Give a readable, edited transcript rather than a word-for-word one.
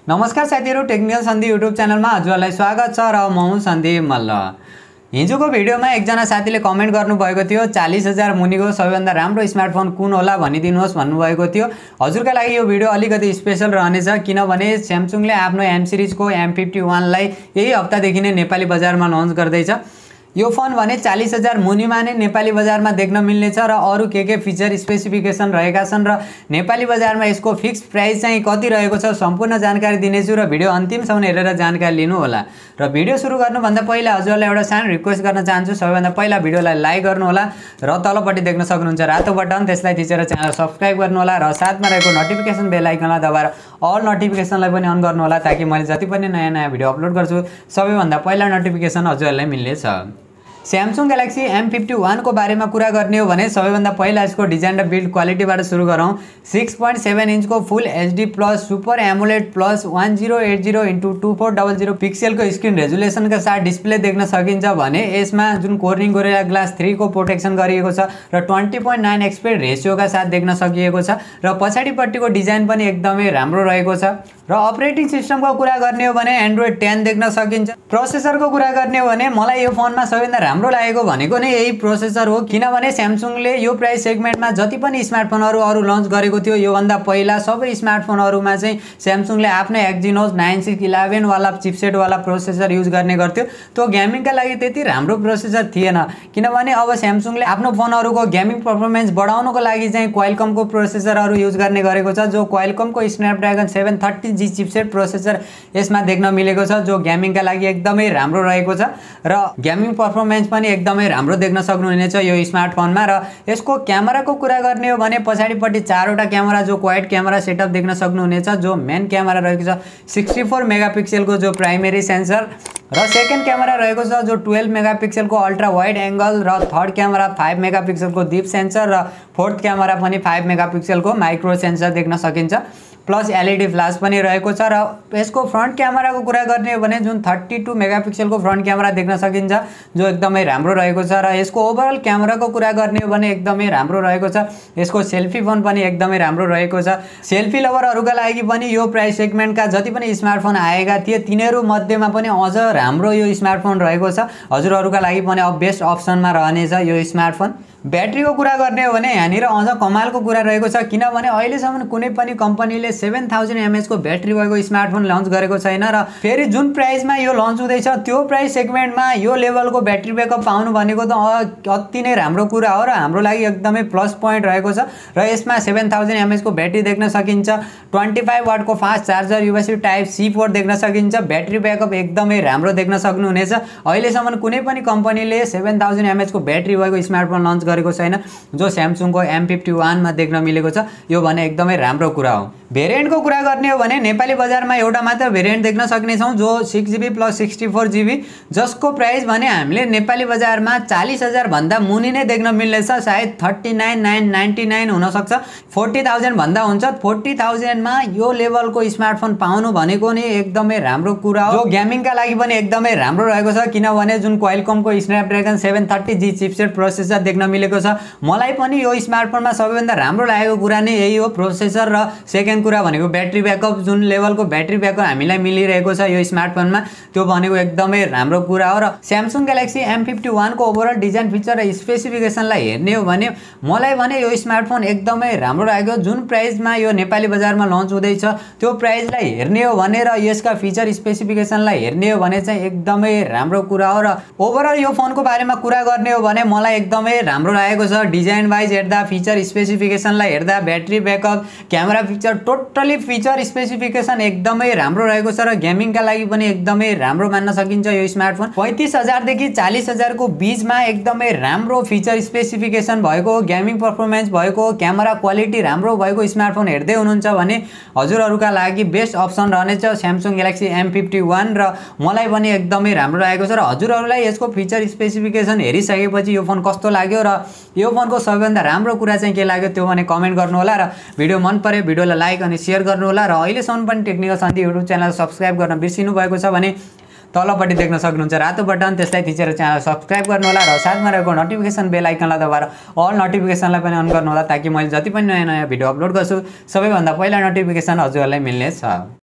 नमस्कार साथीहरु, technical Sandeep YouTube च्यानलमा हजुरलाई स्वागत छ र म हुँ सन्दीप मल्ल। हिजोको भिडियोमा एकजना साथीले कमेन्ट गर्नुभएको थियो 40,000 मुनिको सबैभन्दा राम्रो स्मार्टफोन कुन होला भनिदिनुहोस् भन्नुभएको थियो। हजुरका लागि यो भिडियो अलिकति स्पेशल रहनेछ किनभने स्यामसङले आफ्नो एम सिरिजको M51 लाई यही हप्तादेखि नै नेपाली बजारमा लन्च गर्दैछ। यो फोन भने 40,000 मुनिमा नै नेपाली बजारमा देख्न मिल्ने छ र अरु के फिचर स्पेसिफिकेसन रहेका छन् र नेपाली बजारमा यसको फिक्स प्राइस चाहिँ कति रहेको छ सम्पूर्ण जानकारी दिनेछु र भिडियो अन्तिमसम्म हेरेर जानकारी लिनु होला। र भिडियो सुरु गर्नुभन्दा पहिला हजुरलाई एउटा सानो रिक्वेस्ट गर्न चाहन्छु, सबैभन्दा पहिला भिडियोलाई लाइक गर्नु होला र तलपट्टि देख्न सक्नुहुन्छ रातो बटन, त्यसलाई थिचेर च्यानल सब्स्क्राइब गर्नु होला र साथमा रहेको नोटिफिकेसन बेल आइकनलाई दबाएर अल नोटिफिकेसनलाई पनि अन गर्नु होला ताकि मैले जति पनि नयाँ भिडियो अपलोड गर्छु सबैभन्दा पहिला नोटिफिकेसन हजुरलाई मिल्नेछ। स्यामसङ ग्यालेक्सी M51 को बारेमा कुरा गर्ने हो भने सबैभन्दा पहिला यसको डिजाइन र बिल्ड क्वालिटीबाट सुरु गरौँ। 6.7 इन्चको full HD plus super AMOLED plus 1080x2400 पिक्सलको स्क्रिन रेजुलेसनका साथ डिस्प्ले देख्न सकिन्छ भने यसमा जुन कोर्निङ गोरिल्ला ग्लास 3 को प्रोटेक्सन गरिएको छ र 20.9 एक्सपेक्ट रेशियोका साथ देख्न सकिएको छ र पछाडिपट्टिको डिजाइन पनि एकदमै राम्रो रहेको छ। र अपरेटिङ सिस्टमको कुरा गर्ने हो भने एन्ड्रोइड 10 देख्न सकिन्छ। प्रोसेसरको कुरा गर्ने हो भने मलाई यो फोनमा सबैभन्दा राम्रो लागेको भनेको नै यही प्रोसेसर हो किनभने स्यामसङले यो प्राइस सेगमेन्टमा जति पनि स्मार्टफोनहरू अरु लन्च गरेको थियो यो भन्दा पहिला सबै स्मार्टफोनहरूमा चाहिँ स्यामसङले आफ्नै एक्जिनोस 9611 वाला चिपसेट वाला प्रोसेसर युज गर्ने गर्थ्यो। त्यो गेमिङका लागि त्यति राम्रो प्रोसेसर थिएन किनभने अब स्यामसङले आफ्नो फोनहरूको गेमिङ परफर्मेन्स बढाउनको लागि चाहिँ क्वालकमको प्रोसेसरहरू युज गर्ने गरेको छ, जो क्वालकमको स्न्यापड्रागन 730G चिपसेट प्रोसेसर यसमा देख्न मिलेको छ, जो गेमिङका लागि एकदमै राम्रो रहेको छ र गेमिङ परफर्मेन्स पनि एकदमै राम्रो देख्न सक्नुहुनेछ यो स्मार्टफोनमा। र यसको क्यामेराको कुरा गर्ने हो भने पछाडिपट्टि 4वटा क्यामेरा जो क्वाड क्यामेरा सेटअप देख्न सक्नुहुनेछ, जो मेन क्यामेरा रहेको छ 64 मेगापिक्सलको जो प्राइमेरी सेन्सर र सेकेन्ड क्यामेरा रहेको छ जो 12 मेगापिक्सलको अल्ट्रा वाइड एंगल र थर्ड क्यामेरा 5 मेगापिक्सलको डीप सेन्सर र फोर्थ क्यामेरा पनि 5 मेगापिक्सलको माइक्रो सेन्सर देख्न सकिन्छ, प्लस एलईडी फ्ल्याश पनि रहेको छ। र यसको फ्रन्ट क्यामेराको कुरा गर्ने हो भने जुन 32 मेगापिक्सलको फ्रन्ट क्यामेरा देख्न सकिन्छ जो एकदमै राम्रो रहेको छ र यसको ओभरअल क्यामेराको कुरा गर्ने हो भने एकदमै राम्रो रहेको छ। यसको सेल्फी फोन पनि एकदमै राम्रो रहेको छ। सेल्फी लभरहरूका लागि पनि यो प्राइस सेगमेन्टका जति पनि स्मार्टफोन आएका थिए तिनीहरू मध्येमा पनि अझ राम्रो यो स्मार्टफोन रहेको छ। हजुरहरूका लागि पनि अब बेस्ट अप्सनमा रहनेछ यो स्मार्टफोन। ब्याट्रीको कुरा गर्ने हो भने यहाँनिर अझ कमालको कुरा रहेको छ किनभने अहिलेसम्म कुनै पनि कम्पनीले 7000 mAh को ब्याट्री भएको स्मार्टफोन लन्च गरेको छैन र फेरि जुन प्राइसमा यो लन्च हुँदैछ त्यो प्राइस सेगमेन्टमा यो लेभलको ब्याट्री ब्याकअप पाउनु भनेको त अति नै राम्रो कुरा हो र हाम्रो लागि एकदमै प्लस पोइन्ट रहेको छ। र यसमा 7000 mAh को ब्याट्री देख्न सकिन्छ, 25 वाटको fast charger USB type C port देख्न सकिन्छ, ब्याट्री ब्याकअप एकदमै राम्रो देख्न सक्नुहुनेछ। अहिलेसम्म कुनै पनि कम्पनीले 7000 mAh को ब्याट्री भएको स्मार्टफोन लन्च गरेको छैन जो स्यामसङको M51 मा देख्न मिलेको छ, यो भने एकदमै राम्रो कुरा हो। भेरिएन्टको कुरा गर्ने हो भने नेपाली बजारमा एउटा मात्र भेरिएन्ट देख्न सक्ने छौं जो 6GB प्लस 64GB, जसको प्राइस भने हामीले नेपाली बजारमा 40,000 भन्दा मुनि नै देख्न मिल्ने छ, सायद 39,999 हुन सक्छ, 40,000 भन्दा हुन्छ। 40,000 मा यो लेभलको स्मार्टफोन पाउनु भनेको नि एकदमै राम्रो कुरा हो, जो गेमिङका लागि पनि एकदमै राम्रो रहेको छ किनभने जुन क्वालकमको स्न्यापड्रागन 730G चिपसेट प्रोसेसर देख्न मिलेको छ। मलाई पनि यो स्मार्टफोनमा सबैभन्दा राम्रो लागेको कुरा नै यही हो, प्रोसेसर र सेकेन्ड कुरा भनेको ब्याट्री ब्याकअप। जुन लेभलको ब्याट्री ब्याकअप हामीलाई मिलिरहेको छ यो स्मार्टफोनमा त्यो भनेको एकदमै राम्रो कुरा हो। र स्यामसङ ग्यालेक्सी M51 को ओभरअल डिजाइन फिचर र स्पेसिफिकेसनलाई हेर्ने हो भने मलाई भने यो स्मार्टफोन एकदमै राम्रो लाग्यो। जुन प्राइसमा यो नेपाली बजारमा लन्च हुँदैछ त्यो प्राइसलाई हेर्ने हो भने र यसका फिचर स्पेसिफिकेसनलाई हेर्ने हो भने चाहिँ एकदमै राम्रो कुरा हो। र ओभरअल यो फोनको बारेमा कुरा गर्ने हो भने मलाई एकदमै राम्रो लागेको छ। डिजाइन वाइज हेर्दा, फिचर स्पेसिफिकेसनलाई हेर्दा, battery backup, camera feature, totally feature specification एकदमै राम्रो रहेको छ र गेमिङका लागि पनि एकदमै राम्रो मान्न सकिन्छ यो स्मार्टफोन। 35,000 देखि 40,000 को बीचमा एकदमै राम्रो फिचर स्पेसिफिकेसन भएको, गेमिङ परफर्मेन्स भएको, क्यामेरा क्वालिटी राम्रो भएको स्मार्टफोन हेर्दै हुनुहुन्छ भने हजुरहरूका लागि बेस्ट अप्सन रहनेछ स्यामसङ ग्यालेक्सी M51 र मलाई पनि एकदमै राम्रो लागेको छ। र हजुरहरूलाई यसको फिचर स्पेसिफिकेसन हेरिसकेपछि यो फोन कस्तो लाग्यो र यो फोनको सबैभन्दा राम्रो कुरा चाहिँ के लाग्यो त्यो भने कमेन्ट गर्नु होला र भिडियो मन पर्यो भिडियोलाई लाइक अनि शेयर गर्नु होला। र अहिलेसम्म पनि technical Sandeep YouTube channel subscribe गर्न बिर्सिनु भएको छ भने तलपट्टि देख्न सक्नुहुन्छ रातो बटन, त्यसलाई थिचेर च्यानल सब्स्क्राइब गर्नु होला र साथमा रहेको नोटिफिकेसन बेल आइकनलाई दबाएर अल नोटिफिकेसनलाई पनि अन गर्नु होला ताकि मैले जति पनि नयाँ भिडियो अपलोड गर्छु सबैभन्दा पहिला नोटिफिकेसन हजुरहरूलाई मिल्नेछ।